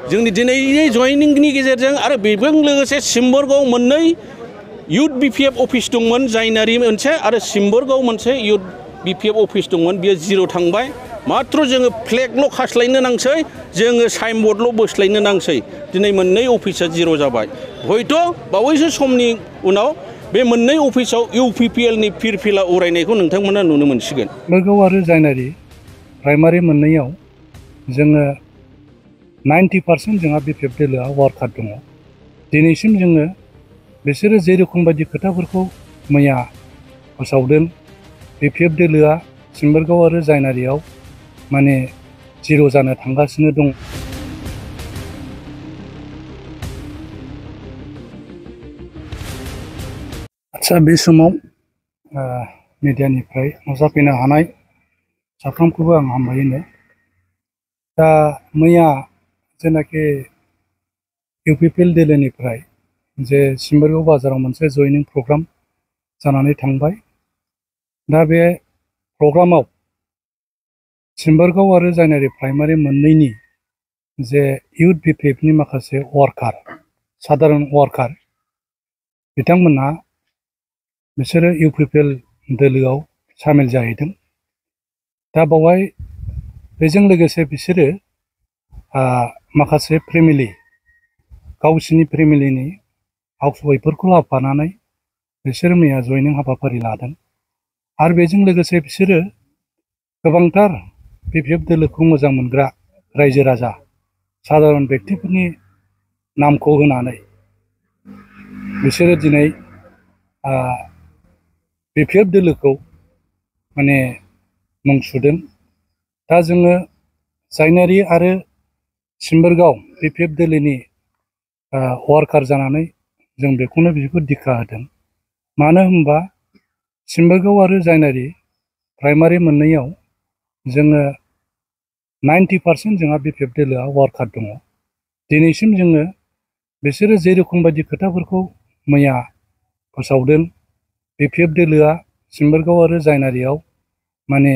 जोंनि दिनैनि जयनिंनि गेजेरजों आरो बेजों लोगोसे सिम्बोरगाव मोननै इउथ बिपिएफ अफिस दंमोन जायनारि मोनसे आरो सिम्बोरगाव मोनसे इउथ बिपिएफ अफिस दंमोन बियो जिर' थांबाय मात्र जोङो फ्लेगल' खास्लायनो नांसै जोङो साइनबर्डल' बोस्लायनो नांसै दिनै मोननै अफिसा जिर' जाबाय हयथ' बावैसो समनि उनाव बे मोननै अफिसाव इउपिपिएलनि फिरफिला उरायनायखौ नोंथांमोना नुनो मोनसिगोन। सिम्बोरगाव आरो जायनारि प्राइमारि मोननैयाव जोङो 90% जोंहा बिपिएफ दोलोआ वार्कार दङ। दिनैसिम जोङो बिसोरो जेरोखम बायदि खोथाफोरखौ मैया फोसावदों बिपिएफ दोलोआ सिम्बोरगाव आरो जायनारियाव माने जिर' जानो थांगासिनो दं। आच्छा बे समाव मिडियानिफ्राय नुजाफैनो हानाय साफ्रोमखौबो आं हामबाय। दा मैया जेनाखि इउपिपिएल दोलोनिफ्राय जे सिम्बोरगाव बाजाराव मोनसे जयनिं प्रग्राम जानानै थांबाय। दा बे प्रग्रामाव सिम्बोरगाव आरो जायनारि प्राइमारि मोननैनि जे इउथ बिपिएफनि माखासे वार्कार साधारन वार्कार बिथांमोनहा बिसोरो इउपिपिएल दोलोआव सामिल जाहैदों। दा बावहाय बेजों लोगोसे बिसोरो माखासे फेमिलि गावसिनि फेमिलिनि हाउसवाइफफोरखौ लाफानानै बिसोरो मैया जयनिं हाबाफारि लादों आरो बेजों लोगोसे बिसोरो गोबांथार बिपिएफ दोलोखौ मोजां मोनग्रा रायजो राजा साधारन बेक्तिफोरनि नामखौ होनानै बिसोरो दिनै बिपिएफ दोलोखौ माने मुं सुदों। दा जोङो जायनारि आरो सिम्बोरगाव बिपिएफ दोलोनि वार्कार जानानै जों बेखौनो बिखौ दिखा होदों। मानो होनबा सिम्बोरगाव आरो जायनारि प्राइमारि मोननैयाव जोङो 90% जोंहा बिपिएफ दोलोआ वार्कार दङ। दिनैसिम जोङो बिसोरो जेरोखम बायदि खोथाफोरखौ मैया फोसावदों बिपिएफ दोलोआ सिम्बोरगाव आरो जायनारियाव माने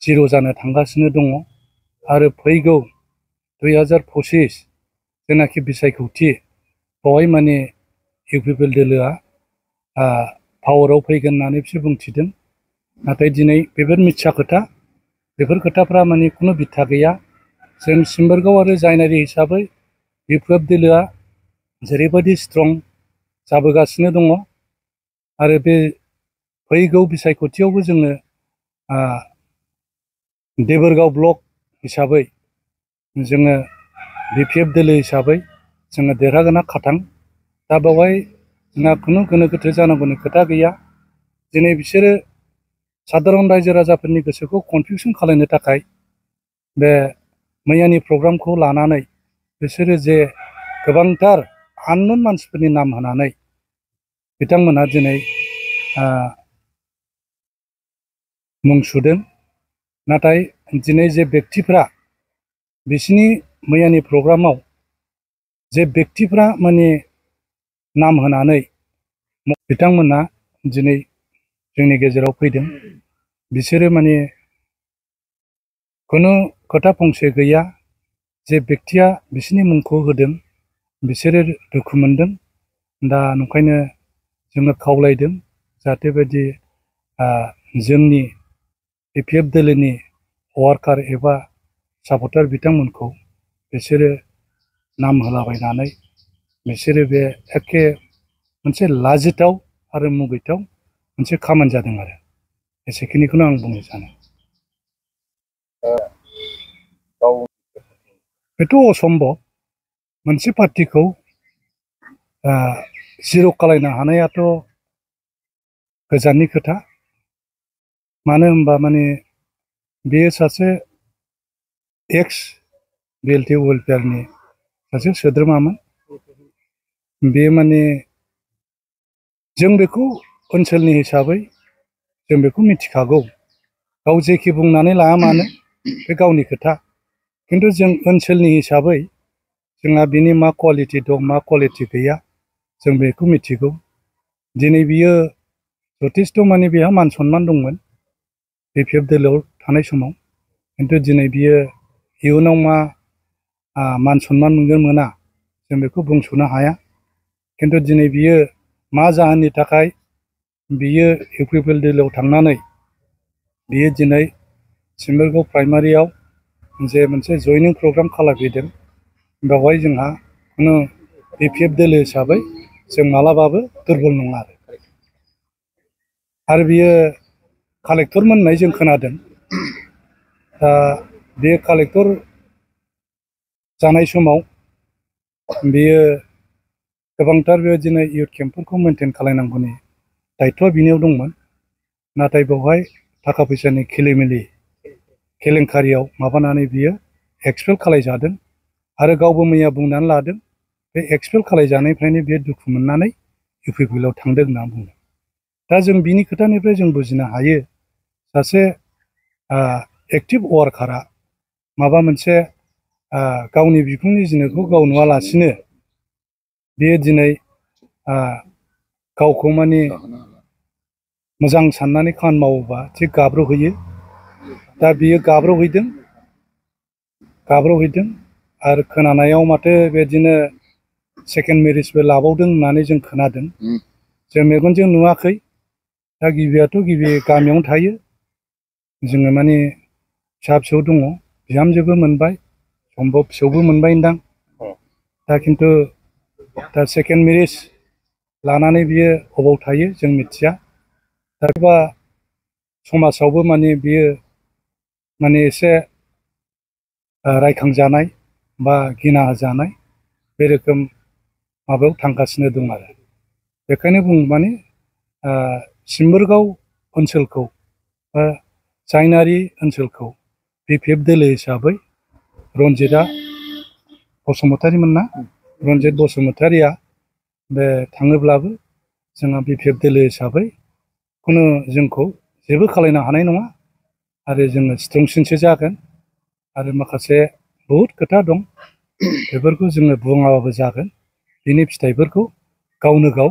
जिर' जानो थांगासिनो दङ आरो फैगौ 2025 जेनाखि बिसायख'थि बेवहाय माने इउपिपिएल दोलोआ पावाराव फैगोन होननानै बिसोर बुंथिदों। नाथाय दिनै बेफोर मिथ्या खोथा बेफोर खोथाफ्रा माने खुनु बिथा गैया। जों सिम्बोरगाव आरो जायनारि हिसाबै बिपिएफ दोलोआ जेरैबायदि स्ट्रं जाबोगासिनो दङ आरो बे फैगौ बिसायख'थियावबो जोङो देबोरगाव ब्लक हिसाबै जोङो बिपिएफ दोलो हिसाबै जोङो देरहागोना खाथां। दा बेवहाय जोंहा खुनु गोनो गोथो जानांगौनि खोथा गैया। दिनै बिसोरो साधारन रायजो राजाफोरनि गोसोखौ कनफिउसन खालामनो थाखाय बे मैयानि प्रग्रामखौ लानानै बिसोरो जे गोबांथार आननोन मानसिफोरनि नाम होनानै बिथांमोनहा दिनै मुं सुदों। नाथाय दिनै जे बेक्तिफ्रा बिसिनि मैयानि प्रग्रामाव जे बेक्तिफ्रा माने नाम होनानै बिथांमोनहा दिनै जोंनि गेजेराव फैदों। बिसोरो माने खुनु खोथा फंसे गैया जे बेक्तिया बिसिनि मुंखौ होदों बिसोरो दुखु मोनदों। दा नंखायनो जोङो खावलायदों जाहाथे बायदि जोंनि बिपिएफ दोलोनि वार्कार एबा सापर्टार बिथांमोनखौ बिसोरो नाम होलाबायनानै बिसोरो बे एखे मोनसे लाजिथाव आरो मुगैथाव मोनसे खामानि जादों आरो एसेखिनिखौनो आं बुंनो सानो। बेथ' असम्भब मोनसे पार्टिखौ जिर' खालायनो हानायाथ' गोजाननि खोथा। मानो होनबा माने बेयो सासे एक्स बिएलटि वेलफेयारनि सासे सोद्रोमामोन। बे माने जों बेखौ ओनसोलनि हिसाबै जों बेखौ मिथिखागौ। गाव जेखि बुंनानै लाया मानो बे गावनि खोथा। खिन्थु जों ओनसोलनि हिसाबै जोंहा बिनि मा क्वालिटि दं मा क्वालिटि गैया जों बेखौ मिथिगौ। दिनै बियो जथेस्थ' माने बेहा मान सनमान दंमोन बिपिएफ दोलोआव थानाय समाव। खिन्थु दिनै बियो इयुनाव मा मान सन्मान मोनगोन मोना जों बेखौ बुंस'नो हाया खिन्थु दिनै बियो मा जाहोननि थाखाय बियो इउपिपिएल दोलोआव थांनानै बियो दिनै सिम्बोरगाव प्राइमारियाव जे मोनसे जयनिं प्रग्राम खालामफैदों बेवहाय जोंहा खुनु बिपिएफ दोलो हिसाबै जों मालाबाबो दुरबल नङा आरो बियो कालेक्टरमोन होननाय जों खोनादों दा बे कालेक्टर जानाय समाव बियो गोबांथार बेबायदिनो इयुथ केम्पफोरखौ मेनटेन खालामनांगौनि दायथ'आ बिनियाव दंमोन नाथाय बेवहाय थाखा फैसानि खेलिमेलि केलेंकारियाव माबानानै बियो एक्सपेल खालामजादों आरो गावबो मैया बुंनानै लादों बे एक्सपेल खालामजानायनिफ्रायनो बियो दुखु मोननानै इउपिपिएलआव थांदों होनना बुंदों दा जों बिनि खोथानिफ्राय जों बुजिनो हायो सासे एक्टिभ वार्कारा माबा मोनसे गावनि बिखुंनि जिनिसखौ गाव नुवालासिनो बियो दिनै गावखौ माने मोजां साननानै खामानि मावोबा थिग गाब्र'हैयो दा बियो गाब्र'हैदों आरो खोनानायाव माथो बेदिनो सेकेन्ड मेरिजबो लाबावदों होननानै जों खोनादों जों मेगनजों नुवाखै दा गिबियाथ' गिबि गामियावनो थायो जोङो माने फिसा फिसौ दङ बिहामजोबो मोनबाय सम्भब फिसौबो मोनबायदां दा खिन्थु दा सेकेन्ड मेरिज लानानै बियो अबाव थायो जों मिथिया दा बा समाजावबो माने बियो माने एसे रायखांजानाय बा गिना होजानाय बे रोखोम माबायाव थांगासिनो दं आरो बेखायनो बुं माने सिम्बोरगाव ओनसोलखौ जायनारि ओनसोलखौ बिपिएफ दोलो हिसाबै रन्जितआ बसुमतारीमोन ना रन्जित बसुमतारीया बे थाङोब्लाबो जोंहा बिपिएफ दोलो हिसाबै खुनु जोंखौ जेबो खालामनो हानाय नङा आरो जोङो स्ट्रंसिनसो जागोन आरो माखासे बहुद खोथा दं बेफोरखौ जोङो बुङाबाबो जागोन बिनि फिथाइफोरखौ गावनो गाव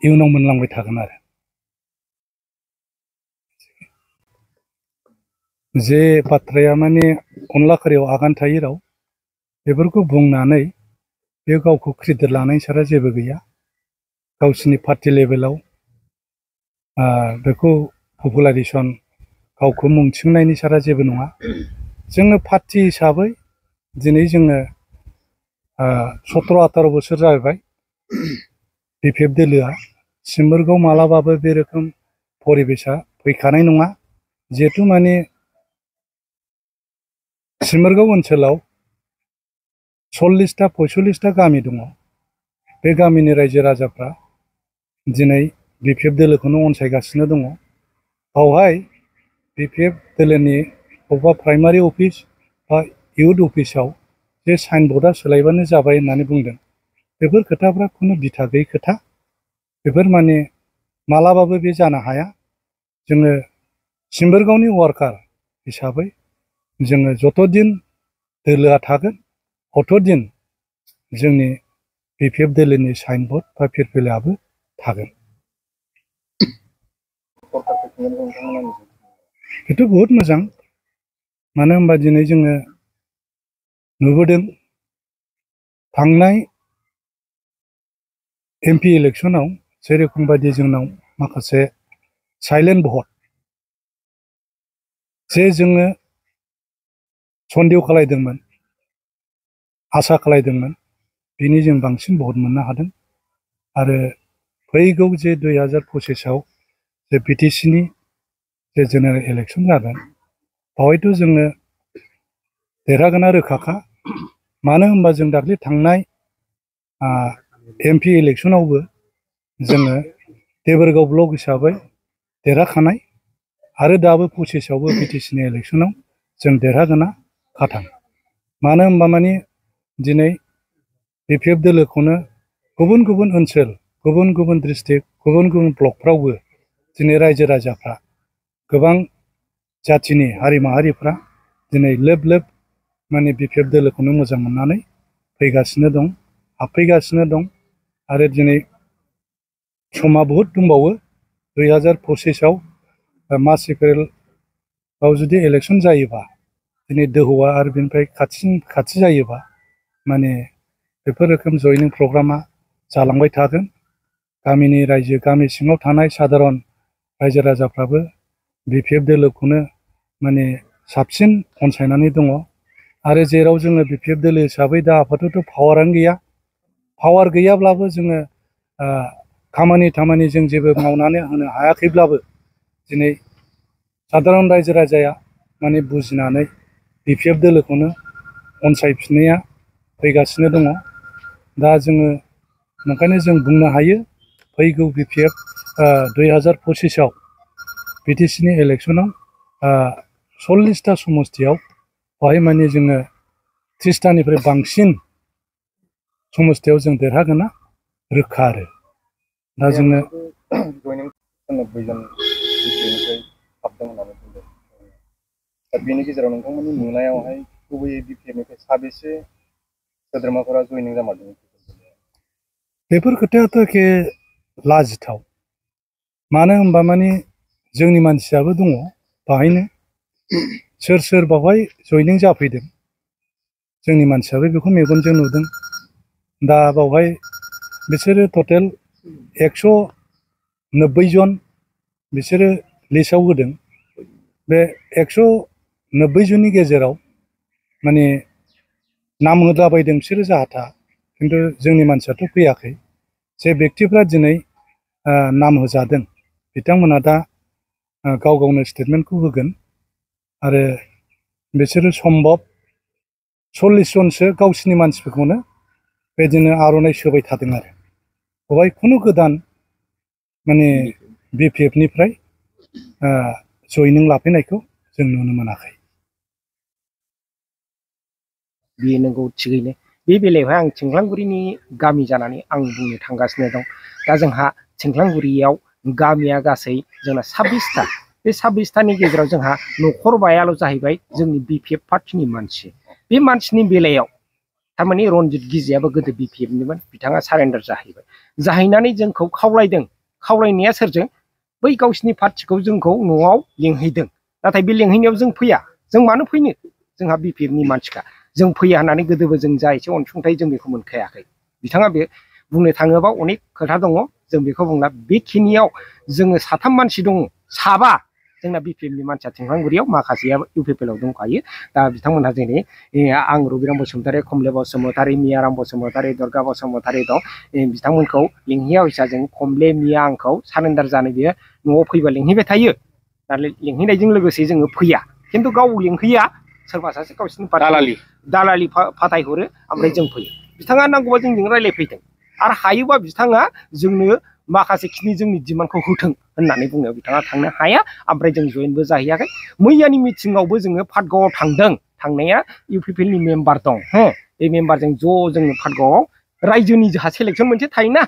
इयुनाव मोनलांबाय थागोन आरो जे बाथ्राया माने अनला खारियाव आगान थायै राव बेफोरखौ बुंनानै बे गावखौ क्रेडिट लानाय सारा जेबो गैया गावसिनि पार्टि लेभेलाव बेखौ पपुलारिजेसन गावखौ मुं थिसननायनि सारा जेबो नङा जोङो पार्टि हिसाबै दिनै जोङो 17-18 बोसोर जाबाय बिपिएफ दोलोआ सिम्बोरगाव मालाबाबो बे रोखोम परिबेसा फैखानाय नङा जिहेतु माने सिम्बोरगाव ओनसोलाव 40टा 45टा गामि दङ बे गामिनि रायजो राजाफ्रा दिनै बिपिएफ दोलोखौनो अनसायगासिनो दङ बावहाय बिपिएफ दोलोनि बबेबा प्राइमारि अफिस बा इयुथ अफिसाव जे साइनबर्डआ सोलायबानो जाबाय होननानै बुंदों बेफोर खोथाफ्रा खुनु बिथा गैयै खोथा बेफोर माने मालाबाबो बे जानो हाया जोङो सिम्बोरगावनि वार्कार हिसाबै जोङो जतदिन दोलोआ थागोन अतदिन जोंनि बिपिएफ दोलोनि साइनबर्ड बा फिरफिलायाबो थागोन बेथ' बहुद मोजां मानो होनबा दिनै जोङो नुबोदों थांनाय एमपि इलेक्सनाव जेरखम बायदि जोंनाव माखासे साइलेन्ट भट जे जोङो सन्देह खालायदोंमोन आसा खालायदोंमोन बिनि जों बांसिन भट मोननो हादों आरो फैगौ जे 2025आव जे बिटिसिनि जे जेनेरेल इलेक्सन जागोन बावहायथ' जोङो देरहागोना रोखाखा मानो होनबा जों दाख्लै थांनाय एमपि इलेक्सनावबो जोङो देबोरगाव ब्लक हिसाबै देरहाखानाय आरो दाबो 25आवबो बिटिसिनि इलेक्सनाव जों देरहागोना खाथां मानो होनबा माने दिनै बिपिएफ दोलोखौनो गुबुन गुबुन ओनसोल गुबुन गुबुन डिस्ट्रिक्ट गुबुन गुबुन ब्लकफ्रावबो दिनै रायजो राजाफ्रा गोबां जाथिनि हारि माहारिफ्रा दिनै लोब लोब माने बिपिएफ दोलोखौनो मोजां मोननानै फैगासिनो दं हाबफैगासिनो दं आरो दिनै समा बहुद दंबावो 2025आव मार्च एप्रिलाव जुदि इलेक्सन जायोबा दिनै दोहौआ आरो बेनिफ्राय खाथि जायोबा माने बेफोर रोखोम जयनिं प्रग्रामा जालांबाय थागोन। गामिनि रायजो गामि सिङाव थानाय साधारन रायजो राजाफ्राबो BPF दोलोखौनो माने साबसिन अनसायनानै दङ। आरो जेराव जोङो BPF दोलो हिसाबै दा आफादथ' पावारानो गैया। पावार गैयाब्लाबो जोङो खामानि जों जेबो मावनानै होनो हायाखैब्लाबो दिनै साधारन रायजो राजाया माने बुजिनानै BPF दोलोखौनो अनसायफिननाया फैगासिनो दङ। दा जोङो ओंखायनो जों बुंनो हायो फैगौ BPF 2025आव BTCनि इलेक्सनाव 40टा समस्तियाव बेवहाय माने जोङो 30टानिफ्राय बांसिन समस्तियाव जों देरहागोना रोखा आरो दा जोङो बेनि गेजेराव नोंथांमोननि नुनायावहाय गुबैयै BPFनिफ्राय साबेसे सोद्रोमाफोरा जयनिं जामारदों? बेफोर खोथायाथ' एखे लाजिथाव। मानो होनबा माने जोंनि मानसियाबो दङ बाहायनो सोर बावहाय जयनिं जाफैदों जोंनि मानसियाबो बेखौ मेगनजों नुदों। दा बावहाय बिसोरो टटेल 190 जन बिसोरो लिस्टआव होदों। बे 190 जननि गेजेराव माने नाम होलाबायदों बिसोरो जाहाथा, खिन्थु जोंनि मानसियाथ' फैयाखै। जे बेक्तिफ्रा दिनै नाम होजादों बिथांमोना दा गाव गावनो स्टेटमेन्टखौ होगोन आरो बिसोरो सम्भब 40 जनसो गावसिनि मानसिफोरखौनो बेदिनो आर'नाइ सोबाय थादों आरो बेवहाय खुनु गोदान माने BPFनिफ्राय जयनिं लाफैनायखौ जों नुनो मोनाखै। बे नंगौ थिगैनो बे बेलायावहाय आं थिंख्लांगुरिनि गामि जानानै आं बुंनो थांगासिनो दं। दा जोंहा थिंख्लांगुरियाव गामिया गासै जोंना 26टा। बे 26टानि गेजेराव जोंहा न'खरबायाल' जाहैबाय जोंनि BPF पार्टिनि मानसि। बे मानसिनि बेलायाव थारमाने रनजित गिजियाबो गोदो BPFनिमोन, बिथाङा सारेन्डार जाहैबाय। जाहैनानै जोंखौ खावलायदों। खावलायनाया सोरजों? बै गावसिनि पार्टिखौ जोंखौ न'आव लेंहैदों। नाथाय बे लेंहैनायाव जों फैया। जों मानो फैनो? जोंहा BPFनि मानसिखा। जों फैया होननानै गोदोबो जों जा एसे अनसुंथाइ जों बेखौ मोनखायाखै। बिथाङा बे बुंनो थाङोबा अनेक खोथा दङ, जों बेखौ बुंला। बेखिनियाव जोङो 3 मानसि दङ, 7 जोंना BPFनि मानसिया थिंख्लांगुरियाव, माखासेया UPPLआव दंखायो। दा बिथांमोनहा जेरै आं रबिराम बसुमतारी, कमले बसुमतारी, मियाराम बसुमतारी, दुर्गा बसुमतारी दं। बिथांमोनखौ लिंहैया फैसा जों कमले मिया आंखौ सारेन्डार जानो बियो न'आव फैबा लिंहैबाय थायो। दा लिंहैनायजों लोगोसे जोङो फैया, खिन्थु गाव लिंहैया, सोरबा सासे गावसिनि दालालि फाथायहरो, ओमफ्राय जों फैयो। बिथाङा नांगौबा जोंजों रायज्लायफैदों आरो हायोबा बिथाङा जोंनो माखासे खिनि जोंनि डिमान्डखौ होथों होननानै बुंनायाव बिथाङा थांनो हाया। ओमफ्राय जों जयेनबो जाहैयाखै। मैयानि मिटिङावबो जोङो पाटगावआव थांदों। थांनाया UPPLनि मेम्बार दं। बे मेम्बारजों ज' जोङो पाटगावआव रायजोनि जोंहा सेलेक्सन मोनसे थायोना,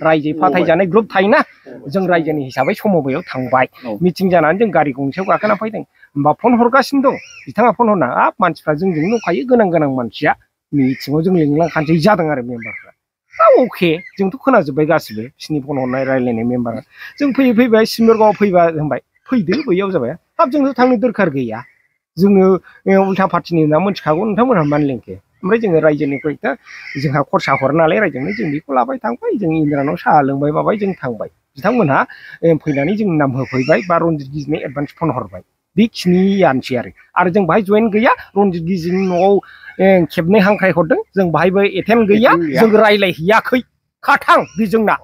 रायजो फाथायजानाय ग्रुप थायोना, जों रायजोनि हिसाबै समबायाव थांबाय। मिटिं जानानै जों गारि गंसेयाव गाखोना फैदों। होमबा फन हरगासिनो दं। बिथाङा फन हरना हाब मानसिफ्रा जोंजों दंखायो, गोनां मानसिया मिटिङाव जों लिंलांखानोसै जादों आरो मेम्बारफ्रा। अके, जोंथ' खोनाजोब्बाय गासिबो बिसिनि फन हरनाय रायज्लायनाय मेम्बारा। जों फैबाय सिमरगावआव फैबा होनबाय फैदो बैयाव जाबाय। हाब जोंथ' थांनो दरखार गैया, जोङो उल्था पार्टिनि होनना मिथिखागौ, नोंथांमोनहा मानो लिंखो? ओमफ्राय जोङो रायजोनिफ्राय जोंहा खरसा हरो नालाय रायजोनो, जों बेखौ लाबाय थांबाय। जों इन्द्रानाव साहा लोंबाय माबाय जों थांबाय। बिथांमोनहा फैनानै जों नाम होफैबाय बा रनजित गिजिनो एडभान्स फन हरबाय। बेखिनियानोसै आरो जों बाहाय जयेन गैया। रनजित गिजिनि न'आव खेबनै हांख्राय हरदों, जों बाहायबो एटेन्ड गैया, जों रायज्लायहैयाखै। खाथां बे जोंना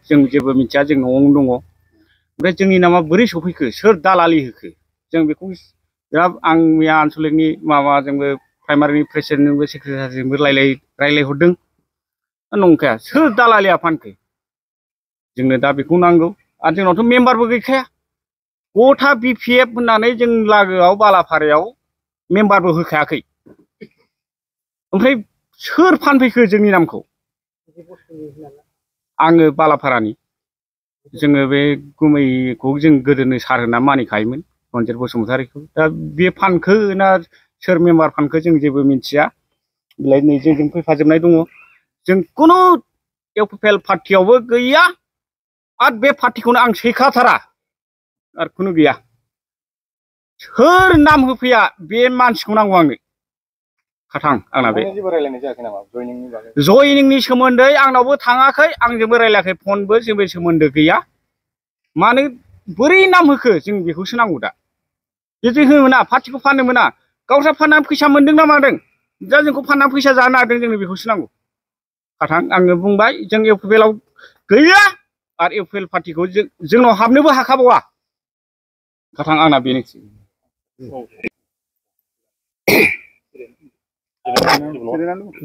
जों जेबो मिथिया, जों न'आवनो दङ। ओमफ्राय जोंनि नामा बोरै सफैखो, सोर दालालि होखो, जों बेखौ बिराद आं मैया आनसलिकनि माबाजोंबो प्राइमारिनि प्रेसिडेन्टजोंबो सेक्रेटारिजोंबो रायज्लायहरदों। नंखाया, सोर दालालिया फानखो? जोंनो दा बेखौ नांगौ। आरो जोंनावथ' मेम्बारबो गैखाया। गथा BPF होननानै जों लागोआव बालाफारायाव मेम्बारबो होखायाखै। ओमफ्राय सोर फानफैखो जोंनि नामखौ? आङो बालाफारानि। जोङो बे गुमैखौ जों गोदोनो सार होनना मानिखायोमोन, रनजित बसुमतारीखौ। दा बे फानखो ना सोर मेम्बार फानखो जों जेबो मिथिया। बिलाय नै जोंजों फैफाजोबनाय दङ। जों खुनु UPPL पार्टियावबो गैया, आरो बे पार्टिखौनो आं सैखाथारा, आरो खुनु गैया। सोर नाम होफैया बे मानसिखौ नांगौ आंनो खाथां आंना बे जेबो रायलायनाय जायाखै नामा जयनिंनि बागै? जयनिंनि सोमोन्दै आंनावबो थाङाखै आंजोंबो रायलायाखै फनबो जेबो सोमोन्दो गैया मानो बोरै नाम होखो जों बेखौसो नांगौ दा जुदि होनो मोना पार्टिखौ फाननो मोना गावस्रा फाननानै फैसा मोन्दों ना मादों दा जोंखौ फाननानै फैसा जानो हादों जोंनो बेखौसो नांगौ खाथां आङो बुंबाय जों इउपिपिएलआव गैया आरो इउपिपिएल पार्टिखौ जोंनाव हाबनोबो हाखाबावा खाथां आंना बेनोसै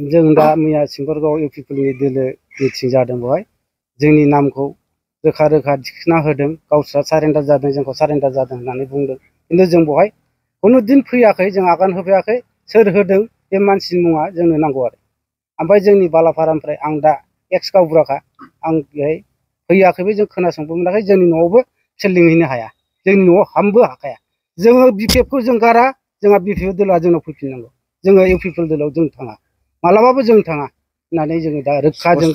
जों दा मैया सिम्बोरगाव इउपिपिएलनि दोलो मिटिं जादों बेवहाय जोंनि नामखौ रोखा रोखा दिखोना होदों गावस्रा सारेन्डार जादों जोंखौ सारेन्डार जादों होननानै बुंदों खिन्थु जों बेवहाय खुनु दिन फैयाखै जों आगान होफैयाखै सोर होदों बे मानसिनि मुङा जोंनो नांगौ आरो ओमफ्राय जोंनि बालाफारानिफ्राय आं दा एक्स गावबुराखा आं बेहाय फैयाखैबो जों खोनासंबो मोनाखै जोंनि न'आवबो सोलिहैनो हाया जोंनि न'आव हाबनोबो हाखाया जोङो बिपिएफखौ जों गारा जोंहा बिपिएफ दोलोआ जोंनाव फैफिननांगौ जोङो इउपिपिएल दोलोआव जों थाङा मालाबाबो जों थाङा होननानै जोङो दा रोखा जों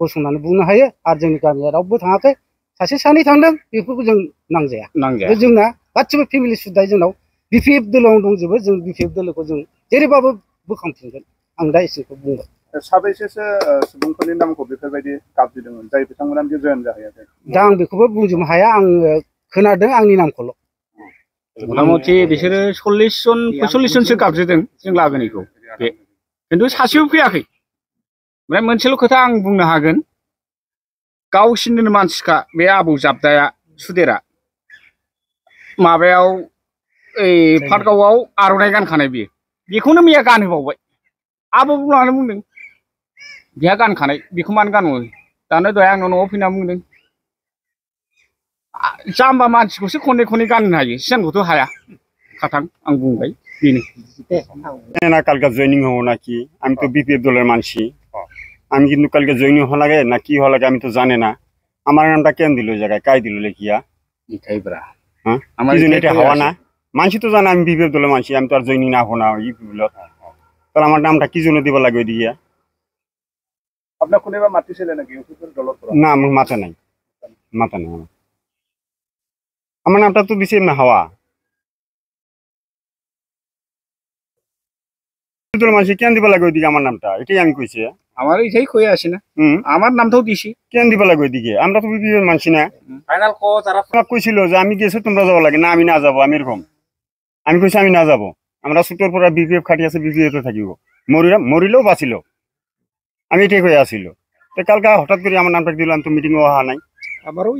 गसंनानै बुंनो हायो आरो जोंनि गामिया रावबो थाङाखै सासे सानै थांदों बेफोरखौ जों नांजाया जोंना गासिबो फेमिलि सुद्धा जोंनाव बिपिएफ दोलोआव दंजोबो जों बिपिएफ दोलोखौ जों जेरैबाबो बोखांफिनगोन आं दा एसेखौ बुंबाय साबैसेसो सुबुंफोरनि नामखौ बेफोरबायदि गाबज्रिदोंमोन जाय बिथांमोना जयन जाहैयाखै दा आं बेखौबो बुंजोबनो हाया आङो खोनादों आंनि नामखौल' मथा मथि बिसोरो 40 जन 45 जनसो गाबज्रिदों जों लागोनिखौ बे खिन्थु सासेबो फैयाखै ओमफ्राय मोनसेल' खोथा आं बुंनो हागोन गावसिनिनो मानसिखा बे आबौ जाबदाया सुदेरा माबायाव ओइ पाटगावआव आर'नाइ गानखानाय बियो बेखौनो मैया गानहोबावबाय आबौ बुंनानै बुंदों बिहा गानखानाय बेखौ मानो गानबावो दानो दहाय आंनाव न'आव फैना बुंदों जाम्बा मानसिखौसो खननै खननै गाननो हायो सिगांखौथ' हाया खाथां आं बुंबाय बेनो কালকে জয়নিং হবো নাকি আমি তো বিপিএফ দলের মানসি আমি কিন্তু কালকে জয়নিং হওয়া লাগে না কি হওয়া লাগে আমি তো জানি না আমার নামটা কেন দিল জায়গায় কাই দিল লেখিয়া হ্যাঁ আমার এটা হওয়া না মানসি তো জানে আমি বিপিএফ দলের মানসি আমি তো আর জয়নিং না হবো না ইউপিপিএল তাহলে আমার নামটা কি জন্য দিব লাগবে ওইদিকে আপনার কোনোবা মাতিছিলে নাকি ইউপিপিএল দলৰ পৰা? না আমার মাথা নাই আমার নামটা তো দিছে না হওয়া মানুষ কেন দিব লাগে ওইদিকে আমার নামটা এটাই আমি কইছি আমার এইটাই কয়ে আসি না আমার নামটাও দিছি কেন দিব লাগে ওইদিকে আমরা তো বিপিএল মানছি না ফাইনাল ক যারা কইছিল যে আমি গেছি তোমরা যাবো লাগে না আমি না যাবো আমি এরকম আমি কইছি আমি না যাবো আমরা ছোটর পর বিপিএফ খাটি আছে বিপিএফ থাকিব মরিলেও বাঁচিল আমি এটাই কয়ে আসিল তো কালকে হঠাৎ করে আমার নামটা দিলাম তো মিটিংও অহা নাই আমারও